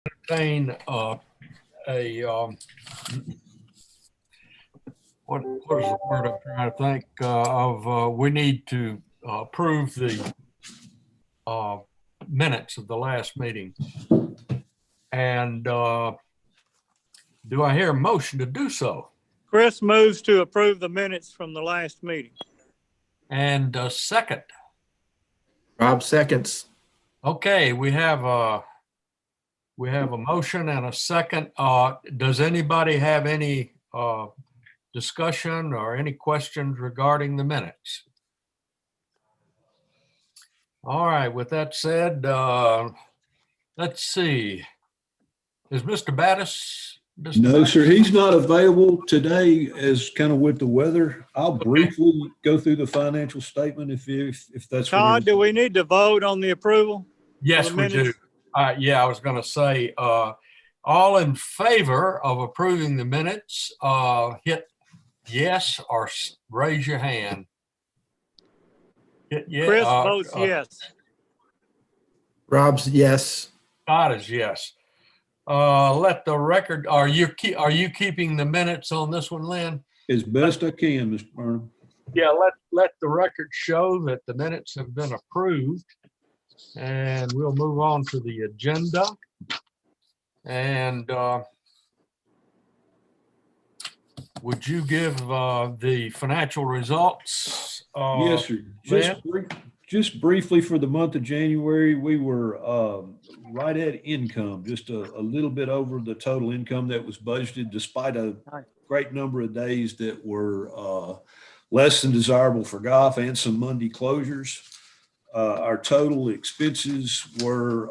entertain a what is the word I'm trying to think of? We need to approve the minutes of the last meeting. And do I hear a motion to do so? Chris moves to approve the minutes from the last meeting. And a second. Rob seconds. Okay, we have a motion and a second. Does anybody have any discussion or any questions regarding the minutes? All right, with that said, let's see. Is Mr. Battis? No, sir. He's not available today as kind of with the weather. I'll briefly go through the financial statement if that's Todd, do we need to vote on the approval? Yes, we do. Yeah, I was going to say, all in favor of approving the minutes, hit yes or raise your hand. Chris votes yes. Rob's yes. Todd is yes. Let the record. Are you keeping the minutes on this one, Lynn? As best I can, Mr. Burnham. Yeah. Let the record show that the minutes have been approved, and we'll move on to the agenda. And would you give the financial results? Yes, sir. Just briefly for the month of January, we were right at income, just a little bit over the total income that was budgeted, despite a great number of days that were less than desirable for golf and some Monday closures. Our total expenses were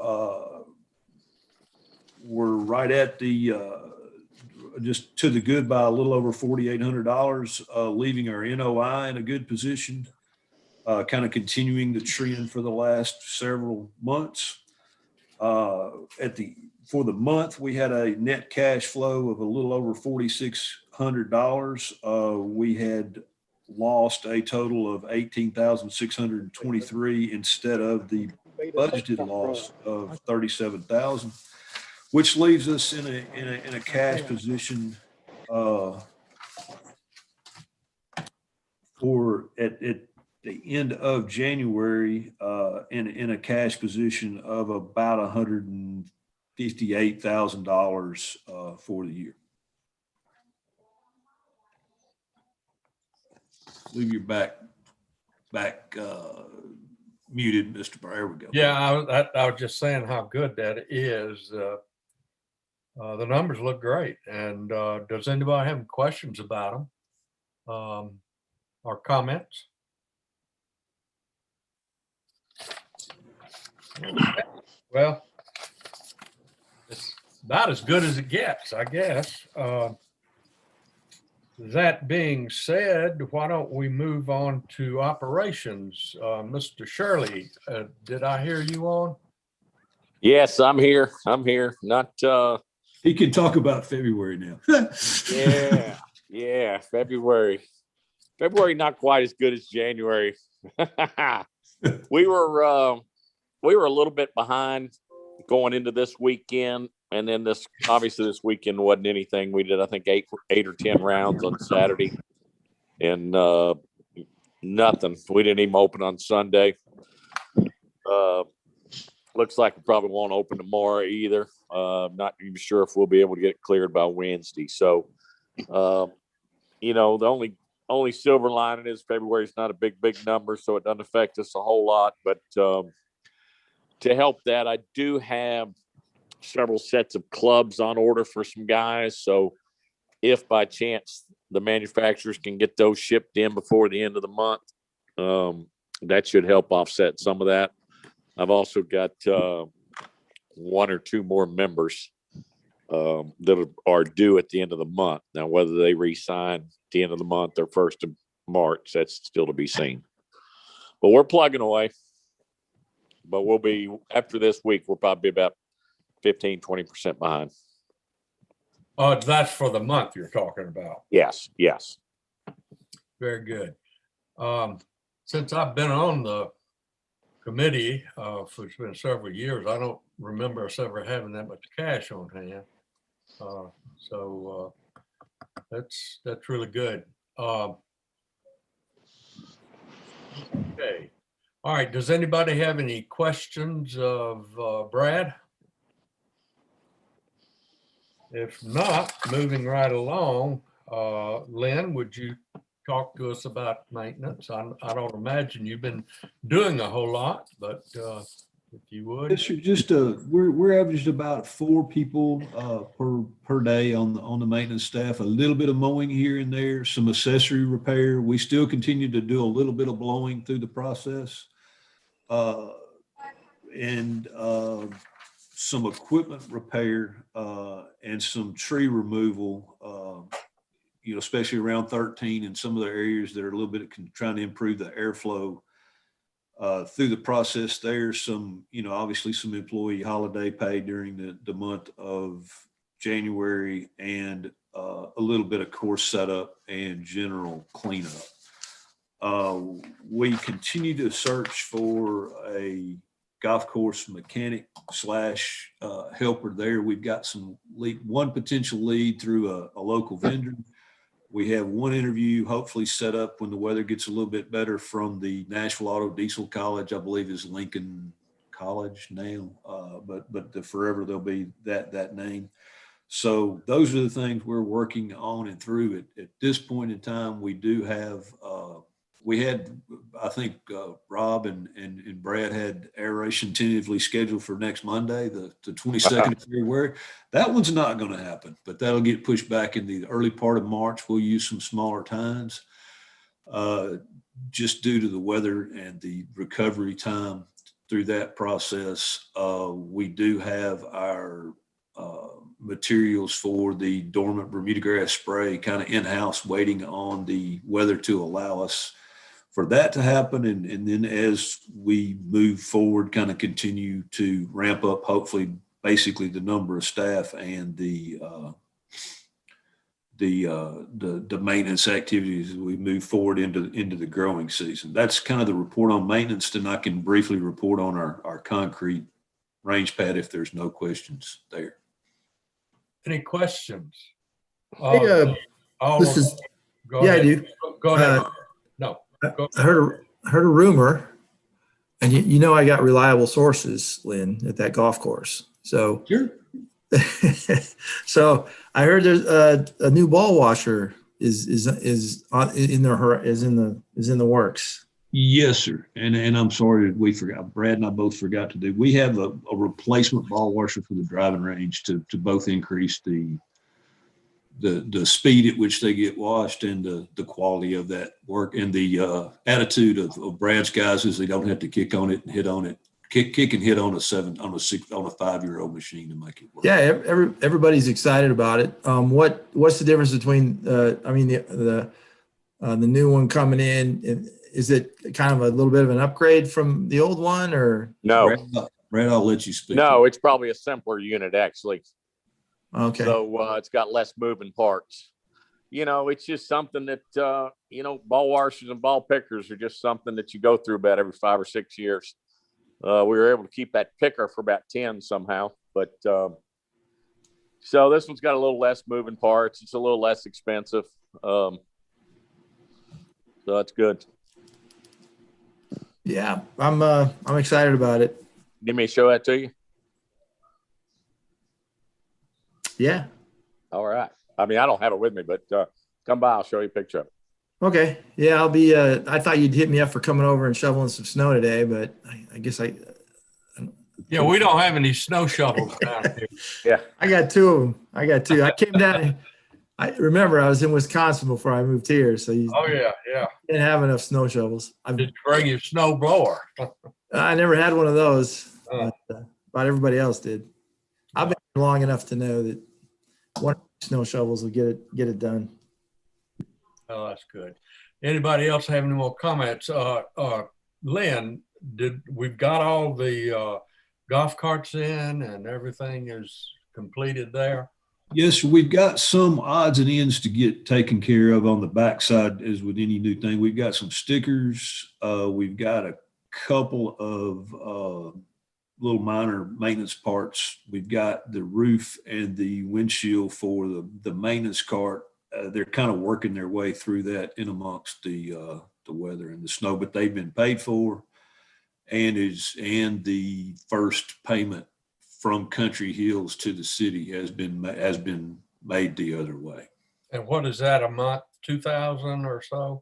right at the just to the good by a little over $4,800, leaving our NOI in a good position. Kind of continuing the trend for the last several months. For the month, we had a net cash flow of a little over $4,600. We had lost a total of $18,623 instead of the budgeted loss of $37,000, which leaves us in a cash position for at the end of January in a cash position of about $158,000 for the year. Leave your back muted, Mr. There we go. Yeah, I was just saying how good that is. The numbers look great. And does anybody have any questions about them or comments? Well, it's about as good as it gets, I guess. That being said, why don't we move on to operations? Mr. Shirley, did I hear you on? Yes, I'm here. Not he can talk about February now. yeah, February not quite as good as January. We were a little bit behind going into this weekend, and then this weekend wasn't anything. We did, I think, eight or 10 rounds on Saturday, and nothing. We didn't even open on Sunday. Looks like we probably won't open tomorrow either. Not even sure if we'll be able to get it cleared by Wednesday. So, the only silver lining is February is not a big number, so it doesn't affect us a whole lot. But to help that, I do have several sets of clubs on order for some guys. So if by chance the manufacturers can get those shipped in before the end of the month, that should help offset some of that. I've also got one or two more members that are due at the end of the month. Now, whether they re-sign at the end of the month or 1st of March, that's still to be seen. But we're plugging away. But we'll be, after this week, we'll probably be about 15-20% behind. That's for the month you're talking about. Yes. Very good. Since I've been on the committee for it's been several years. I don't remember us ever having that much cash on hand. So that's really good. Okay. All right. Does anybody have any questions of Brad? If not, moving right along, Lynn, would you talk to us about maintenance? I don't imagine you've been doing a whole lot, but if you would. Yes, sir. Just we're averaging about 4 people per day on the maintenance staff. A little bit of mowing here and there, some accessory repair. We still continue to do a little bit of blowing through the process, and some equipment repair and some tree removal. Especially around 13 and some of the areas that are a little bit trying to improve the airflow. Through the process, there's some, obviously some employee holiday pay during the month of January, and a little bit of course setup and general cleanup. We continue to search for a golf course mechanic / helper there. We've got one potential lead through a local vendor. We have one interview hopefully set up when the weather gets a little bit better from the Nashville Auto Diesel College, I believe is Lincoln College now, but forever there'll be that name. So those are the things we're working on and through. At this point in time, we do have, I think Rob and Brad had aeration tentatively scheduled for next Monday, the 22nd of February. That one's not going to happen, but that'll get pushed back in the early part of March. We'll use some smaller tines just due to the weather and the recovery time through that process. We do have our materials for the dormant Bermuda grass spray kind of in-house, waiting on the weather to allow us for that to happen. And then as we move forward, kind of continue to ramp up, hopefully, basically the number of staff and the maintenance activities as we move forward into the growing season. That's kind of the report on maintenance. Then I can briefly report on our concrete range pad if there's no questions there. Any questions? Hey, this is, Go yeah, ahead. I do. Go ahead. No. I heard a rumor, and I got reliable sources, Lynn, at that golf course. So, Sure. so I heard there's a new ball washer is in the works. Yes, sir. And I'm sorry we forgot. Brad and I both forgot to do. We have a replacement ball washer for the driving range to both increase the speed at which they get washed and the quality of that work, and the attitude of Brad's guys is they don't have to kick on it and hit on it, kick and hit on a 5-year-old machine to make it work. Yeah, everybody's excited about it. What's the difference between the new one coming in? Is it kind of a little bit of an upgrade from the old one, or No, Brad, I'll let you speak. no, it's probably a simpler unit actually. okay? So it's got less moving parts. It's just something that, ball washers and ball pickers are just something that you go through about every 5 or 6 years. We were able to keep that picker for about 10 somehow. But so this one's got a little less moving parts. It's a little less expensive. So that's good. Yeah, I'm excited about it. Give me a show that to you. Yeah. All right. I mean, I don't have it with me, but come by. I'll show you a picture of it. Okay. Yeah, I'll be. I thought you'd hit me up for coming over and shoveling some snow today, but I guess Yeah, we don't have any snow shovels down here. Yeah. I got 2 of them. I came down. I remember I was in Wisconsin before I moved here, so you Oh yeah. didn't have enough snow shovels. Did you bring your snow blower? I never had one of those, Oh. but everybody else did. I've been here long enough to know that one of the snow shovels will get it done. Oh, that's good. Anybody else have any more comments? Lynn, we've got all the golf carts in and everything is completed there? Yes, we've got some odds and ends to get taken care of on the backside, as with any new thing. We've got some stickers. We've got couple of little minor maintenance parts. We've got the roof and the windshield for the maintenance cart. They're kind of working their way through that in amongst the weather and the snow, but they've been paid for, and the first payment from Country Hills to the city has been made the other way. And what is that, a month, 2,000 or so?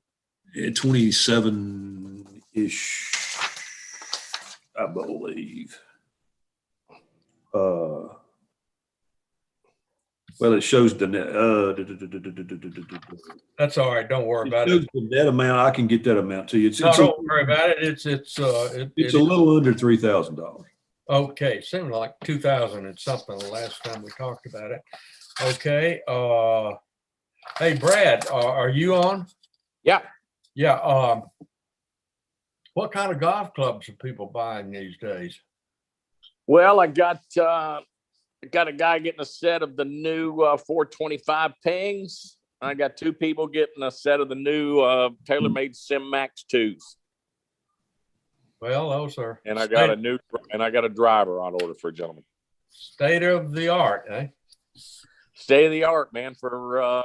27-ish, I believe. Well, it shows the net. That's all right. Don't worry It about shows it. the net amount. I can get that amount to you. No, don't worry about it. It's it's a little under $3,000. okay. Seemed like 2,000 and something the last time we talked about it. Okay. Hey, Brad, are you on? Yeah. Yeah. What kind of golf clubs are people buying these days? Well, I got a guy getting a set of the new 425 pings. I got two people getting a set of the new TaylorMade Sim Max 2s. Well, those are And I got a driver on order for a gentleman. state of the art, eh? State of the art, man. For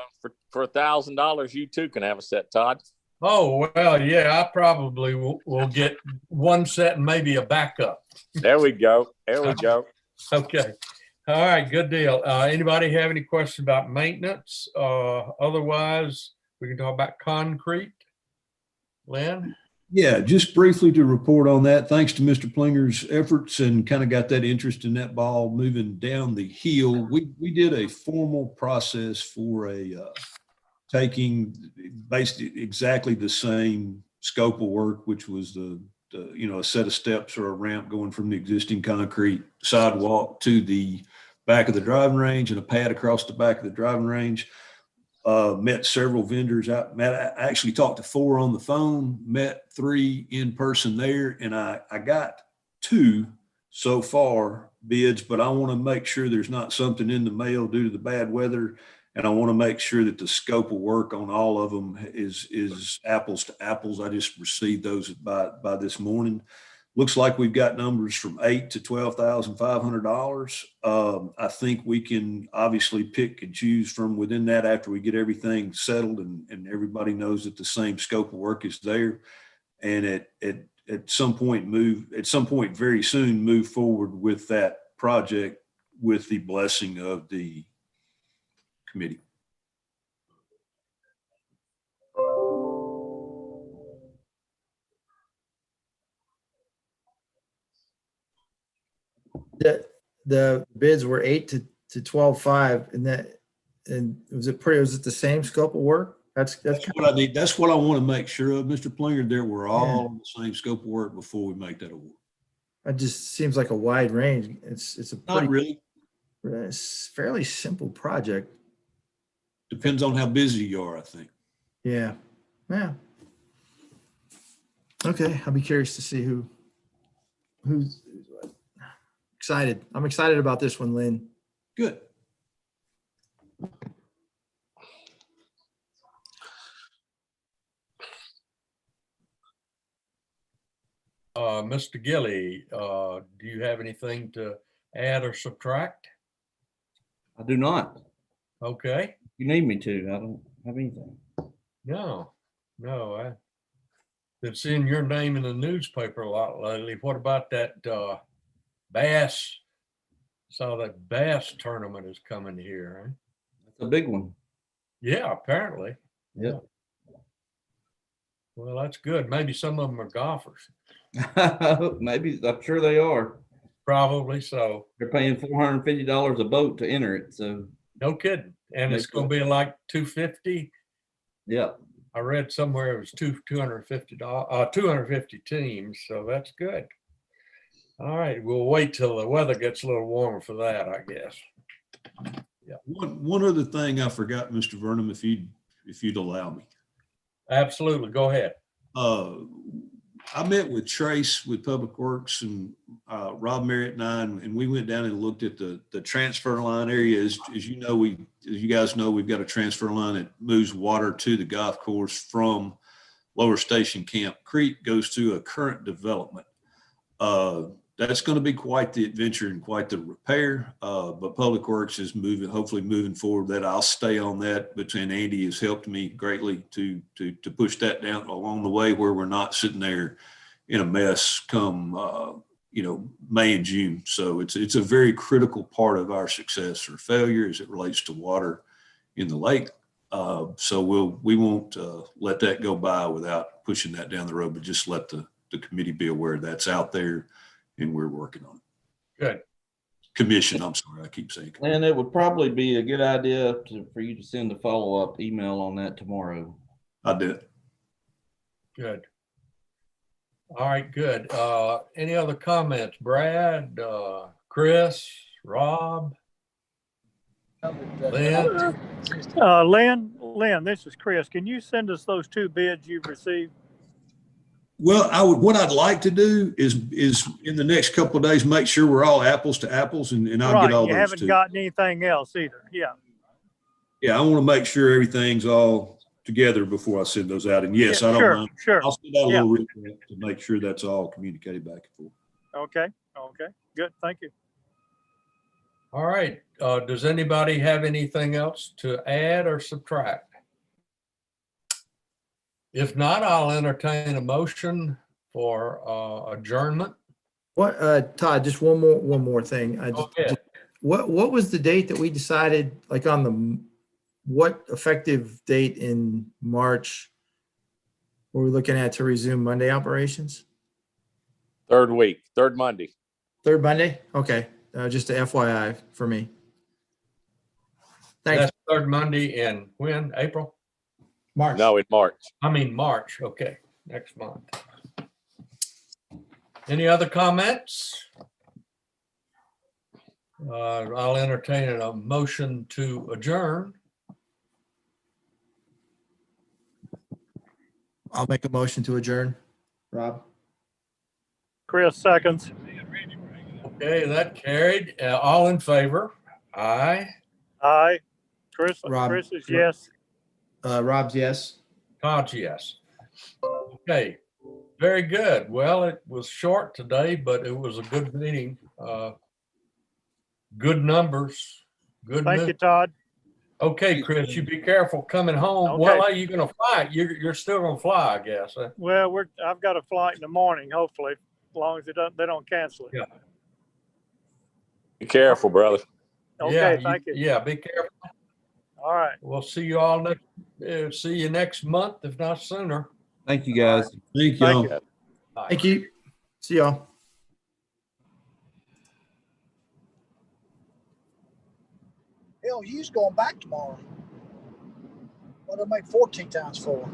$1,000, you too can have a set, Todd. Oh, well, yeah, I probably will get one set and maybe a backup. There we go. There we go. Okay. All right, good deal. Anybody have any questions about maintenance? Otherwise, we can talk about concrete. Lynn? Yeah, just briefly to report on that. Thanks to Mr. Plinger's efforts and kind of got that interest in that ball moving down the hill. We did a formal process for taking basically exactly the same scope of work, which was a set of steps or a ramp going from the existing concrete sidewalk to the back of the driving range and a pad across the back of the driving range. Met several vendors. I actually talked to 4 on the phone, met 3 in person there, and I got 2 so far bids, but I want to make sure there's not something in the mail due to the bad weather. And I want to make sure that the scope of work on all of them is apples to apples. I just received those by this morning. Looks like we've got numbers from $8,000 to $12,500. I think we can obviously pick and choose from within that after we get everything settled and everybody knows that the same scope of work is there. And at some point very soon move forward with that project with the blessing of the committee. The bids were 8 to 12.5, and was it the same scope of work? That's what I need. That's what I want to make sure of, Mr. Plinger. There we're all on the same scope of work before we make that award. It just seems like a wide range. It's a Not really. It's fairly simple project. Depends on how busy you are, I think. Yeah. Okay, I'll be curious to see who's excited. I'm excited about this one, Lynn. Good. Mr. Gilly, do you have anything to add or subtract? I do not. Okay. You need me to. I don't have anything. No. I've been seeing your name in the newspaper a lot lately. What about that bass? Saw that bass tournament is coming here. Huh? That's a big one. Yeah, apparently. Yeah. Well, that's good. Maybe some of them are golfers. Maybe, I'm sure they are. Probably so. They're paying $450 a boat to enter it. So No kidding. And it's going to be like $250. yeah. I read somewhere it was $250, 250 teams. So that's good. All right. We'll wait till the weather gets a little warmer for that, I guess. Yeah. One other thing I forgot, Mr. Vernon, if you'd allow me. Absolutely. Go ahead. I met with Trace with Public Works and Rob Merritt and I, and we went down and looked at the transfer line area. As you guys know, we've got a transfer line that moves water to the golf course from Lower Station Camp Creek goes to a current development. That's going to be quite the adventure and quite the repair. But Public Works is hopefully moving forward. That I'll stay on that. Between Andy has helped me greatly to push that down along the way, where we're not sitting there in a mess come May and June. So it's a very critical part of our success or failure as it relates to water in the lake. So we won't let that go by without pushing that down the road, but just let the committee be aware that's out there and we're working on it. Good. Commission, I'm sorry, I keep saying. And it would probably be a good idea for you to send a follow-up email on that tomorrow. I did. Good. All right, good. Any other comments? Brad, Chris, Rob? Lynn? Lynn, this is Chris. Can you send us those 2 bids you've received? Well, what I'd like to do is in the next couple of days, make sure we're all apples to apples and I'll Right, get all you those haven't too. gotten anything else either. Yeah. Yeah, I want to make sure everything's all together before I send those out. And yes, Yeah, I don't sure, mind. sure. I'll send out a Yeah. little recap to make sure that's all communicated back and forth. Okay. Good. Thank you. All right. Does anybody have anything else to add or subtract? If not, I'll entertain a motion for adjournment. What, Todd, just one more thing. Okay. What was the date that we decided, like on what effective date in March were we looking at to resume Monday operations? Third Monday. Third Monday? Okay. Just a FYI for me. Thanks. That's third Monday in when? April? March. No, in March. I mean, March. Okay, next month. Any other comments? I'll entertain a motion to adjourn. I'll make a motion to adjourn. Rob? Chris, seconds. Okay, that carried. All in favor? Aye. Aye. Chris Rob. is yes. Rob's yes. Todd's yes. Okay, very good. Well, it was short today, but it was a good meeting. Good numbers. Good Thank you, news. Todd. Okay, Chris, you be careful coming home. Okay. Well, are you gonna fly? You're still gonna fly, I guess. Well, I've got a flight in the morning, hopefully, as long as they don't cancel it. Yeah. Be careful, brother. Okay, thank you. Yeah, be careful. All right. We'll see you all see you next month, if not sooner. Thank you, guys. Thank Thank you. you. Bye. Thank you. See y'all. Hell, Hugh's going back tomorrow. What'll make 14 times 4?